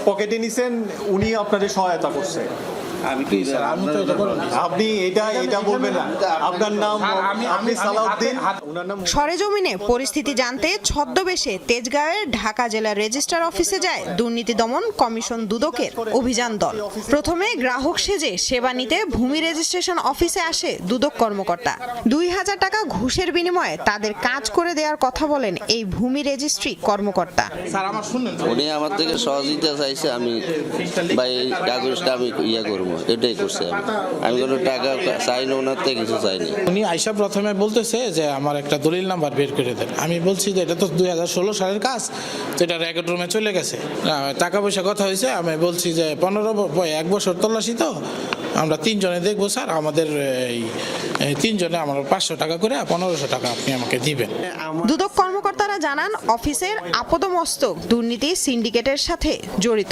পকেটে নিছেন, উনি আপনাদের সহায়তা করছে। আপনি এটা বলবেন না। আপনার নাম আপনি সালাউদ্দিন, ওনার নাম। সরেজমিনে পরিস্থিতি জানতে ছদ্মবেশে তেজগাঁওয়ের ঢাকা জেলা রেজিস্ট্রার অফিসে যায় দুর্নীতি দমন কমিশন দুদকের অভিযান দল। প্রথমে গ্রাহক সেজে সেবা নিতে ভূমি রেজিস্ট্রেশন অফিসে আসে দুদক কর্মকর্তা। 2000 টাকা ঘুষের বিনিময়ে তাদের কাজ করে দেওয়ার কথা বলেন এই ভূমি রেজিস্ট্রি কর্মকর্তা। উনি আমার থেকে সহযোগিতা চাইছে, আমি বা এই কাগজটা আমি ইয়ে করবো, এটাই করছে। আমি কোনো টাকা চাই না, ওনার থেকে কিছু চাইনি। উনি আইসা প্রথমে বলতেছে যে আমার একটা দলিল নাম্বার বের করে দেন। আমি বলছি যে এটা তো 2016 সালের কাজ, তো এটা রেকর্ড রুমে চলে গেছে। টাকা পয়সা কথা হয়েছে, আমি বলছি যে 1 বছর তল্লাশি, তো আমরা 3 জনে দেখবো স্যার, আমাদের এই 3 জনে আমার 500 টাকা করে 1500 টাকা আপনি আমাকে দিবেন। দুদক কর্মকর্তারা জানান অফিসের আপদমস্তক দুর্নীতি সিন্ডিকেটের সাথে জড়িত।